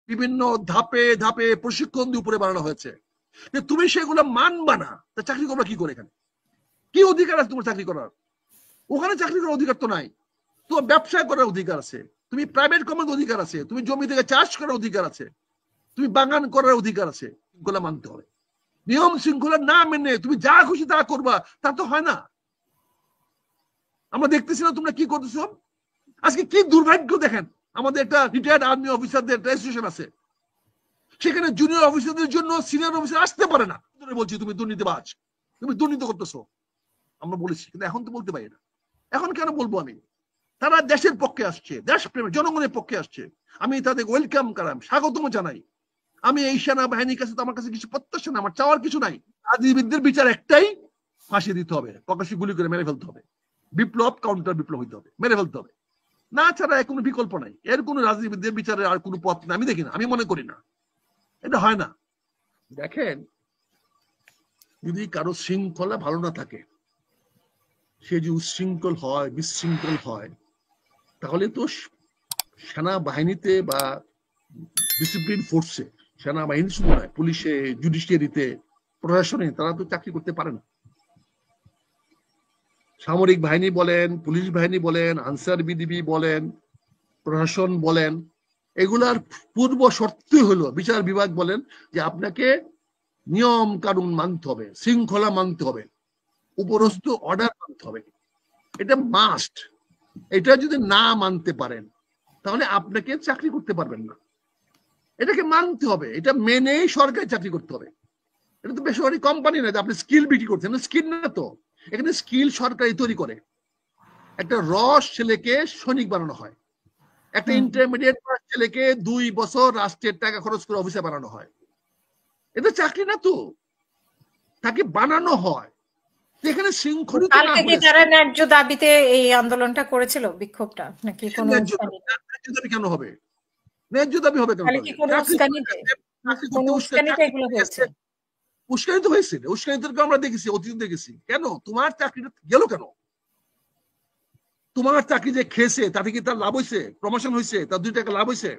বিভিন্ন ধাপে ধাপে প্রশিক্ষণ দিয়ে উপরে বানানো হয়েছে। তুমি সেগুলো মানবা না, তা চাকরি করবা কি করে? এখানে কি অধিকার আছে তোমার চাকরি করার? ওখানে চাকরি করার অধিকার তো নাই। তোমার ব্যবসা করার অধিকার আছে, তুমি প্রাইভেট কোম্পানির অধিকার আছে, তুমি জমি থেকে চাষ করার অধিকার আছে, তুমি বাগান করার অধিকার আছে। শৃঙ্খলা মানতে হবে। নিয়ম শৃঙ্খলা না মেনে তুমি যা খুশি তা করবা, তা তো হয় না। আমরা দেখতেছি না তোমরা কি করতেছো। আজকে কি দুর্ভাগ্য দেখেন, আমাদের একটা রিটায়ার্ড আর্মি অফিসারদের রেজিস্ট্রেশন আছে, সেখানে জুনিয়র অফিসারদের জন্য সিনিয়র অফিসার আসতে পারে না। বলছি তুমি দুর্নীতিবাজ, তুমি দুর্নীতি করতেছো। আমরা বলেছি, কিন্তু এখন তো বলতে পারি না। এখন কেন বলবো আমি? তারা দেশের পক্ষে আসছে, দেশপ্রেমী জনগণের পক্ষে আসছে, আমি তাদের ওয়েলকাম করাম, স্বাগতম জানাই। আমি এই সেনাবাহিনীর কাছে তো আমার কাছে কিছু প্রত্যাশা না, আমার চাওয়ার কিছু নাই। রাজনীতিবিদদের বিচার একটাই, ফাঁসি দিতে হবে, প্রকাশ্যে গুলি করে মেরে ফেলতে হবে, বিপ্লব কাউন্টার বিপ্লব হইতে হবে, মেরে ফেলতে হবে। না ছাড়া এর কোনো বিকল্প নাই। এর কোনো রাজনীতিবিদদের বিচারের আর কোনো পথ না, আমি দেখি না, আমি মনে করি না, এটা হয় না। দেখেন, যদি কারো শৃঙ্খলা ভালো না থাকে, সে যদি উচ্ছৃঙ্খল হয়, বিশৃঙ্খল হয়, তাহলে তো সেনাবাহিনীতে বা ডিসিপ্লিন ফোর্সে, সেনাবাহিনী শুধু নয়, পুলিশে, জুডিশিয়ারিতে, প্রশাসনে তারা তো চাকরি করতে পারে না। সামরিক বাহিনী বলেন, পুলিশ বাহিনী বলেন, আনসার বিডিবি বলেন, প্রশাসন বলেন, এগুলার পূর্ব শর্ত হলো, বিচার বিভাগ বলেন যে আপনাকে নিয়ম কানুন মানতে হবে, শৃঙ্খলা মানতে হবে, উপরস্থ অর্ডার মানতে হবে। এটা মাস্ট। এটা যদি না মানতে পারেন, তাহলে আপনাকে চাকরি করতে পারবেন না। এটাকে মানতে হবে, এটা মেনেই সরকারি চাকরি করতে হবে। এটা তো বেসরকারি কোম্পানি না যে আপনি স্কিল বিক্রি করছেন, স্কিল না তো। এখানে স্কিল সরকারি তৈরি করে। একটা রস ছেলেকে সৈনিক বানানো হয়, একটা ইন্টারমিডিয়েট ছেলেকে 2 বছর রাষ্ট্রের টাকা খরচ করে অফিসে বানানো হয়। এটা চাকরি না তো, তাকে বানানো হয়। এখানে শৃঙ্খলিত না হলে যারা ন্যায্য দাবিতে এই আন্দোলনটা করেছিল, বিক্ষোভটা, নাকি কোনো ন্যায্য দাবি কেন হবে? ন্যায্য দাবি হবে কেন? উস্কানি তো হয়েছে, উস্কানি তো আমরা দেখেছি, অতীত দেখেছি। কেন তোমার চাকরিটা গেল কেন? তোমার চাকরি যে খেয়েছে তাতে কি তার লাভ হয়েছে? প্রমোশন হয়েছে, তার 2 টাকা লাভ হয়েছে?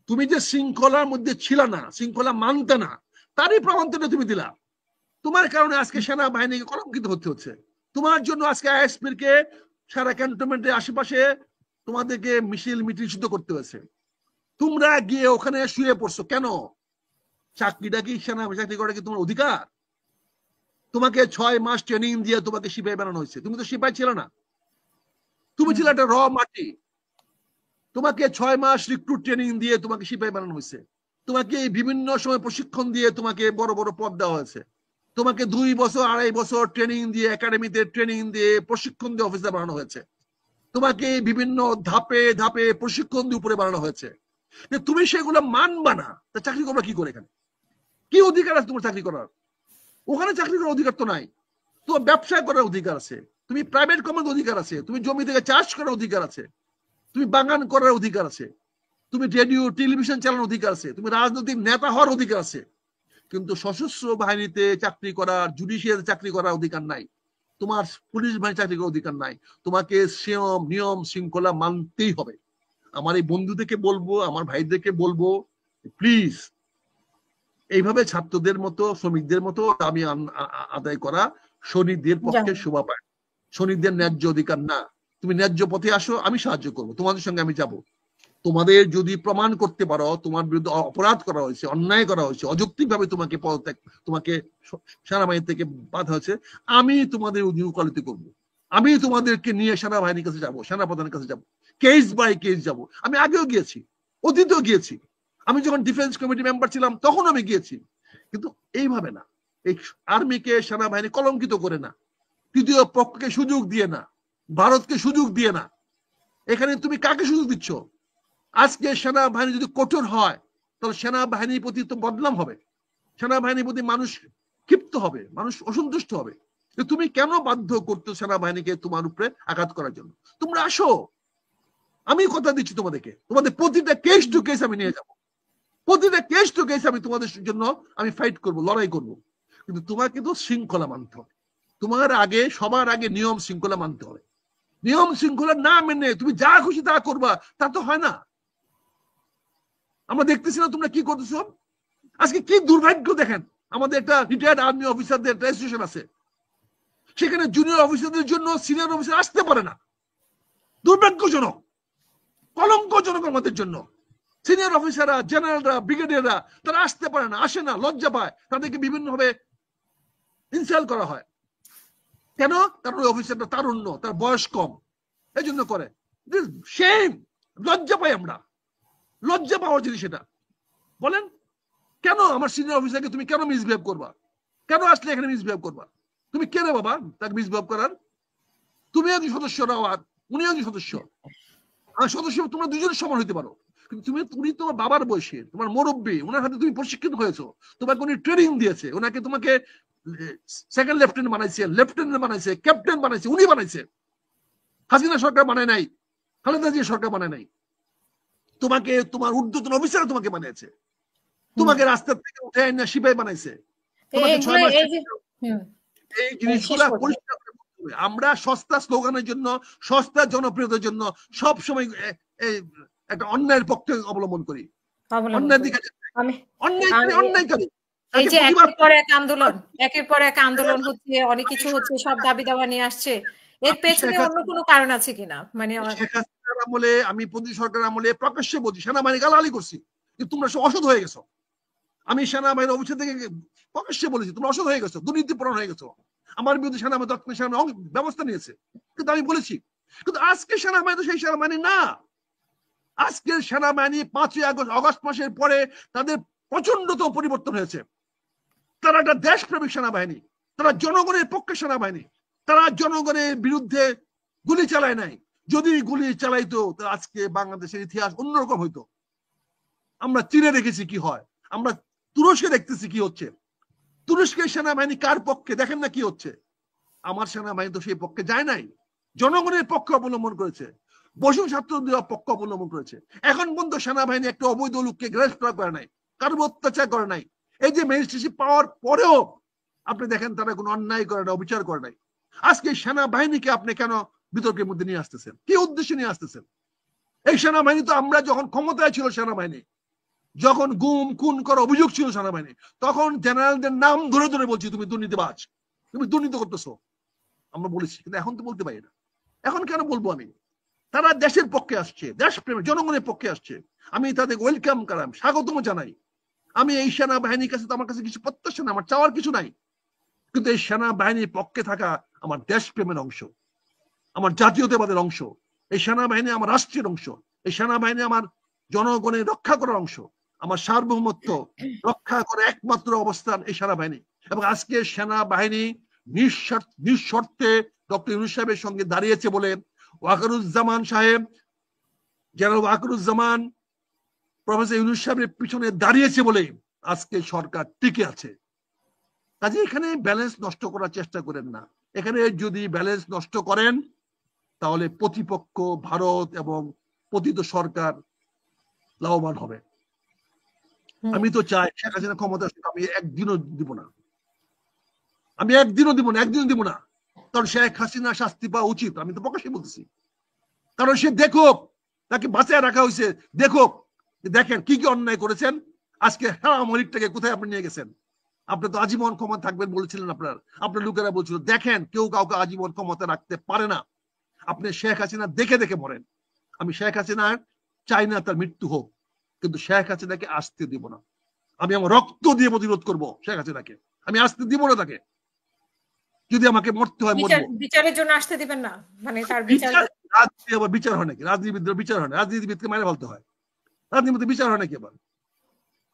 তুমি যে শৃঙ্খলার মধ্যে ছিল না, শৃঙ্খলা মানতে না, তারই প্রমাণটা তুমি দিলা। তোমার কারণে আজকে সেনাবাহিনীকে কলঙ্কিত হতে হচ্ছে। তোমার জন্য আজকে আইএসপির কে সারা ক্যান্টনমেন্টের আশেপাশে তোমাদেরকে মিছিল মিটিং শুদ্ধ করতে হয়েছে। তোমরা গিয়ে ওখানে শুয়ে পড়ছো কেন? চাকরিটা কি সেনা চাকরি করা কি তোমার অধিকার? তোমাকে 6 মাস ট্রেনিং দিয়ে তোমাকে সিপাহী বানানো হয়েছে। তুমি তো সিপাহী ছিল না, তুমি ছিল একটা র মাটি। তোমাকে 6 মাস রিক্রুট ট্রেনিং দিয়ে তোমাকে সিপাহী বানানো হয়েছে। তোমাকে বিভিন্ন সময় প্রশিক্ষণ দিয়ে তোমাকে বড় বড় পদ দেওয়া হয়েছে। তোমাকে 2 বছর 2.5 বছর ট্রেনিং দিয়ে, একাডেমিতে ট্রেনিং দিয়ে, প্রশিক্ষণ দিয়ে অফিসার বানানো হয়েছে। তোমাকে বিভিন্ন ধাপে ধাপে প্রশিক্ষণ দিয়ে উপরে বানানো হয়েছে। তুমি সেগুলো মানবা না, তা চাকরি করবা কি করে? এখানে কি অধিকার আছে তোমার চাকরি করার? ওখানে চাকরি করার অধিকার তো নাই। তোমার ব্যবসা করার অধিকার আছে, তুমি প্রাইভেট কোম্পানির অধিকার আছে, তুমি জমি থেকে চাষ করার অধিকার আছে, তুমি বাগান করার অধিকার আছে, তুমি রেডিও টেলিভিশন চালানোর অধিকার আছে, তুমি রাজনৈতিক নেতা হওয়ার অধিকার আছে। কিন্তু সশস্ত্র বাহিনীতে চাকরি করার, জুডিশিয়াল চাকরি করার অধিকার নাই, তোমার পুলিশ বাহিনী চাকরি করার অধিকার নাই। তোমাকে নিয়ম শৃঙ্খলা মানতেই হবে। আমার এই বন্ধুদেরকে বলবো, আমার ভাইদেরকে বলবো, প্লিজ এইভাবে ছাত্রদের মতো, শ্রমিকদের মতো দাবি আদায় করা সৈনিকদের পক্ষে শোভা পায়। সৈনিকদের ন্যায্য অধিকার না। তুমি ন্যায্য পথে আসো, আমি সাহায্য করবো, তোমাদের সঙ্গে আমি যাব। তোমাদের যদি প্রমাণ করতে পারো তোমার বিরুদ্ধে অপরাধ করা হয়েছে, অন্যায় করা হয়েছে, অযৌক্তিকভাবে তোমাকে সেনাবাহিনী থেকে বাধা হয়েছে, আমি তোমাদের উকালতি করব। আমি তোমাদেরকে নিয়ে সেনাবাহিনীর কাছে যাব, সেনাপ্রধানের কাছে যাব, কেস বাই কেস যাব। আমি আগেও গিয়েছি, অতীতেও গিয়েছি। আমি যখন ডিফেন্স কমিটি মেম্বার ছিলাম তখন আমি গিয়েছি। কিন্তু এইভাবে না, এই আর্মিকে সেনাবাহিনী কলঙ্কিত করে না, তৃতীয় পক্ষকে সুযোগ দিয়ে না, ভারতকে সুযোগ দিয়ে না। এখানে তুমি কাকে সুযোগ দিচ্ছ? আজকে সেনাবাহিনী যদি কঠোর হয়, তাহলে সেনাবাহিনীর প্রতি তো বদনাম হবে, সেনাবাহিনীর প্রতি মানুষ ক্ষিপ্ত হবে, মানুষ অসন্তুষ্ট হবে। তুমি কেন বাধ্য করতো সেনাবাহিনীকে তোমার উপরে আঘাত করার জন্য? তোমরা আসো, আমি কথা দিচ্ছি তোমাদেরকে, তোমাদের প্রতিটা কেস টু কেস আমি নিয়ে যাব, প্রতিটা কেস টু কেস আমি তোমাদের জন্য আমি ফাইট করব, লড়াই করব। কিন্তু তোমাকে তো শৃঙ্খলা মানতে হবে। তোমার আগে, সবার আগে নিয়ম শৃঙ্খলা মানতে হবে। নিয়ম শৃঙ্খলা না মেনে তুমি যা খুশি তা করবা, তা তো হয় না। আমরা দেখতেছি না তোমরা কি করতেছো। আজকে কি দুর্ভাগ্য দেখেন, আমাদের একটা রিটায়ার্ড আর্মি অফিসারদের একটা অ্যাসোসিয়েশন আছে, সেখানে জুনিয়র অফিসারদের জন্য সিনিয়র অফিসার আসতে পারে না। দুর্ভাগ্যজনক, কলঙ্কজনক আমাদের জন্য। সিনিয়র অফিসাররা, জেনারেলরা, ব্রিগেডিয়াররা তারা আসতে পারে না, আসে না, লজ্জা পায়, তাদেরকে বিভিন্নভাবে ইনসাল্ট করা হয়। কেন? কারণ ওই অফিসারটা তারুণ্য, তার বয়স কম, এই জন্য করে। সেম লজ্জা পাই আমরা, লজ্জা পাওয়ার জিনিস এটা। বলেন কেন আমার সিনিয়র অফিসারকে তুমি কেন মিসবিহেভ করবা? কেন আসলে এখানে মিসবিহেভ করবা? তুমি কে রে বাবা তাকে মিসবিহেভ করার? তুমি একজন সদস্য নাও আর উনি একজন সদস্য, আর সদস্য তোমরা দুজনের সমান হইতে পারো, কিন্তু তুমি তোমার বাবার বয়সে, তোমার মুরব্বী, ওনার হাতে তুমি প্রশিক্ষিত হয়েছো, তোমাকে উনি ট্রেনিং দিয়েছে, ওনাকে তোমাকে সেকেন্ড লেফটেন্যান্ট বানাইছে, লেফটেন্যান্ট বানাইছে, ক্যাপ্টেন বানাইছে, উনি বানাইছে। হাসিনা সরকার বানায় নাই, খালেদা জিয়া সরকার বানায় নাই। তোমাকে তোমার ঊর্ধ্বতন অফিসার তোমাকে বানিয়েছে, তোমাকে রাস্তা থেকে উঠে না সিপাই বানাইছে, তোমাকে 6 মাস। এই জিনিসগুলা পরিষ্কার করে বলতে হবে। আমরা সস্তা স্লোগানের জন্য, সস্তা জনপ্রিয়তার জন্য সব সময় একটা অন্যায়ের পক্ষে অবলম্বন করি, অন্যায়ের দিকে অন্যায়কারী। এই যে একের পর এক আন্দোলন হচ্ছে, অনেক কিছু হচ্ছে, সব দাবি দাওয়া নিয়ে আসছে, এর পেছনে অন্য কোনো কারণ আছে কিনা? মানে শেখ হাসিনার আমলে, আমি প্রতি সরকার আমলে প্রকাশ্যে বলছি সেনাবাহিনী গালাগালি করছি, কিন্তু তোমরা সব অসৎ হয়ে গেছো। আমি সেনাবাহিনীর অফিস থেকে প্রকাশ্যে বলেছি তোমরা অসৎ হয়ে গেছো, দুর্নীতিপরায়ণ হয়ে গেছো। আমার বিরুদ্ধে সেনাবাহিনী ব্যবস্থা নিয়েছে, কিন্তু আমি বলেছি। কিন্তু আজকে সেনাবাহিনী তো সেই সেনাবাহিনী না। আজকের সেনাবাহিনী 5ই আগস্ট মাসের পরে তাদের প্রচন্ডতম পরিবর্তন হয়েছে। তারা একটা দেশপ্রেমিক সেনাবাহিনী, তারা জনগণের পক্ষে সেনাবাহিনী, তারা জনগণের বিরুদ্ধে গুলি চালায় নাই। যদি গুলি চালাইতো তাহলে আজকে বাংলাদেশের ইতিহাস অন্যরকম হইতো। আমরা চীনে দেখেছি কি হয়, আমরা তুরস্কে দেখতেছি কি হচ্ছে। তুরস্কের সেনাবাহিনী কার পক্ষে দেখেন না কি হচ্ছে। আমার সেনাবাহিনী তো সেই পক্ষে যায় নাই, জনগণের পক্ষে অবলম্বন করেছে, বসু ছাত্র পক্ষ অবলম্বন করেছে। এখন পর্যন্ত সেনাবাহিনী একটা অবৈধ লোককে গ্রেফতার করে নাই, কারো অত্যাচার করে নাই। এই যে ম্যাজিস্ট্রেসি পাওয়ার পরেও আপনি দেখেন তারা কোনো অন্যায় করে না, অবিচার করে নাই। আজকে সেনাবাহিনীকে আপনি কেন বিতর্কের মধ্যে নিয়ে আসতেছেন? কি উদ্দেশ্যে নিয়ে আসতেছেন? এই সেনাবাহিনী তো আমরা যখন ক্ষমতায় ছিল, সেনাবাহিনী যখন গুম খুন করার অভিযোগ ছিল সেনাবাহিনী, তখন জেনারেলদের নাম ধরে ধরে বলছি তুমি দুর্নীতিবাজ, তুমি দুর্নীতি করতেছো, আমরা বলেছি। কিন্তু এখন তো বলতে পারি না। এখন কেন বলবো আমি? তারা দেশের পক্ষে আসছে, দেশপ্রেমী জনগণের পক্ষে আসছে, আমি তাদের ওয়েলকাম করাম, স্বাগতম জানাই। আমি এই সেনাবাহিনীর কাছে তো আমার কাছে কিছু প্রত্যাশা না, আমার চাওয়ার কিছু নাই। কিন্তু এই সেনাবাহিনীর পক্ষে থাকা আমার দেশপ্রেমের অংশ, আমার জাতীয়তাবাদের অংশ। এই সেনাবাহিনী আমার রাষ্ট্রের অংশ। এই সেনাবাহিনী আমার জনগণের রক্ষা করার অংশ। আমার সার্বভৌমত্ব রক্ষা করে একমাত্র অবস্থান এই সেনাবাহিনী। এবং আজকে সেনাবাহিনী নিঃশর্তে ডক্টর ইউনূস সাহেবের সঙ্গে দাঁড়িয়েছে বলে, ওয়াকারুজ্জামান সাহেব, জেনারেল ওয়াকারুজ্জামান প্রফেসর ইউনূস সাহেবের পিছনে দাঁড়িয়েছে বলে আজকে সরকার টিকে আছে। কাজে এখানে ব্যালেন্স নষ্ট করার চেষ্টা করেন না। এখানে যদি ব্যালেন্স নষ্ট করেন তাহলে প্রতিপক্ষ ভারত এবং পতিত সরকার লাভবান হবে। আমি তো চাই শেখ হাসিনা ক্ষমতা, আমি একদিনও দিব না, আমি একদিনও দিব না। কারণ শেখ হাসিনা শাস্তি পাওয়া উচিত, আমি তো প্রকাশ্যে বলতেছি। কারণ সে দেখুক, তাকে বাঁচায় রাখা হয়েছে, দেখুক দেখেন কি কি অন্যায় করেছেন। আজকে আওয়ামী লীগটাকে কোথায় আপনি নিয়ে গেছেন? আপনি তো আজীবন ক্ষমতা থাকবেন বলেছিলেন, আপনার লোকেরা বলছিল দেখেন কেউ কাউকে আজীবন ক্ষমতা রাখতে পারে না। আপনি শেখ হাসিনা দেখে দেখে মরেন। আমি শেখ হাসিনা চাই না তার মৃত্যু হোক, কিন্তু শেখ হাসিনাকে আসতে দিব না। আমি আমার রক্ত দিয়ে প্রতিরোধ করব শেখ হাসিনাকে, আমি আসতে দিব না তাকে। যদি আমাকে মরতে হয় মরবো। বিচারের জন্য আসতে দিবেন না? মানে তার রাজনীতি আবার বিচার হয় নাকি? রাজনীতিবিদদের বিচার হয় না, রাজনীতিবিদকে মেরে ফেলতে হয়। রাজনীতিবিদ বিচার হয় নাকি? আবার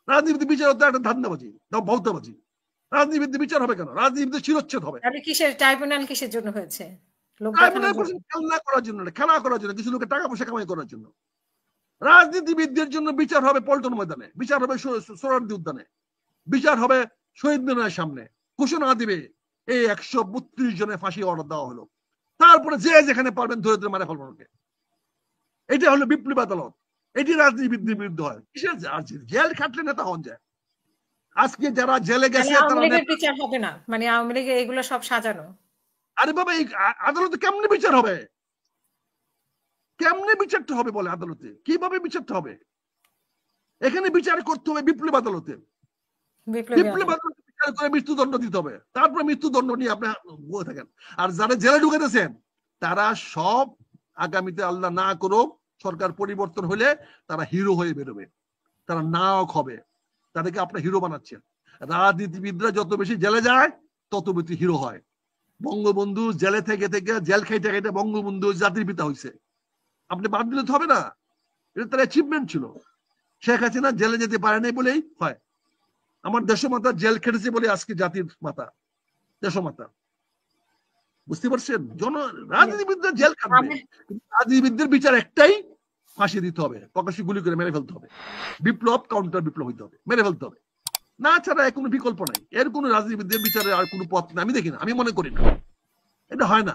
রাজনীতি বিচার হতে একটা ধান্দাবাজি, ভৌতাবাজি। রাজনীতিবিদ বিচার হবে কেন? রাজনীতিবিদ শিরোচ্ছেদ হবে। ট্রাইব্যুনাল কিসের জন্য হয়েছে? খেলা করার জন্য, কিছু লোকের টাকা পয়সা কামাই করার জন্য। রাজনীতিবিদদের জন্য বিচার হবে পল্টন ময়দানে, বিচার হবে সোহরাওয়ার্দী উদ্যানে, বিচার হবে শহীদ মিনারের সামনে। ঘোষণা দিবে এই 132 জনের ফাঁসি অর্ডার দেওয়া হলো, তারপরে যে যেখানে পারবেন ধরে ধরে মারা ফেলবেন। এটা হলো বিপ্লবী আদালত। এটি রাজনীতিবিদদের বিরুদ্ধে হয়। কিসের জেল খাটলে নেতা হন যায়? আজকে যারা জেলে গেছে বিচার হবে না, মানে আওয়ামী লীগের এগুলো সব সাজানো। আরে বাবা, এই আদালতে কেমনে বিচার হবে? কেমনে বিচারটা হবে বলে আদালতে? কিভাবে বিচারটা হবে? এখানে বিচার করতে হবে বিপ্লব আদালতে, বিপ্লব আদালতে বিচার করে মৃত্যুদণ্ড দিতে হবে, তারপরে মৃত্যুদণ্ড নিয়ে আপনি বসে থাকেন। আর যারা জেলে ঢুকাতেছেন তারা সব আগামীতে আল্লাহ না করুক সরকার পরিবর্তন হলে তারা হিরো হয়ে বেরোবে, তারা নায়ক হবে, তাদেরকে আপনার হিরো বানাচ্ছেন। রাজনীতিবিদরা যত বেশি জেলে যায় তত বেশি হিরো হয়। বঙ্গবন্ধু জেলে থেকে জেল খাইতে খাইতে বঙ্গবন্ধু জাতির পিতা হয়েছে, আপনি বাদ দিলে তো হবে না, এটা তার অ্যাচিভমেন্ট ছিল। শেখ হাসিনা জেলে যেতে পারে নাই বলেই হয়, আমার দেশমাতা জেল খেটেছে বলে আজকে জাতির মাতা, দেশমাতা। বুঝতে পারছেন? রাজনীতিবিদরা জেল খাটবে, রাজনীতিবিদদের বিচার একটাই, ফাঁসি দিতে হবে, প্রকাশ্যে গুলি করে মেরে ফেলতে হবে, বিপ্লব কাউন্টার বিপ্লব হইতে হবে, মেরে ফেলতে হবে, না ছাড়া কোনো বিকল্প নাই। এর কোনো রাজনীতিবিদদের বিচারে আর কোনো পথ না, আমি দেখি না, আমি মনে করি না, এটা হয় না।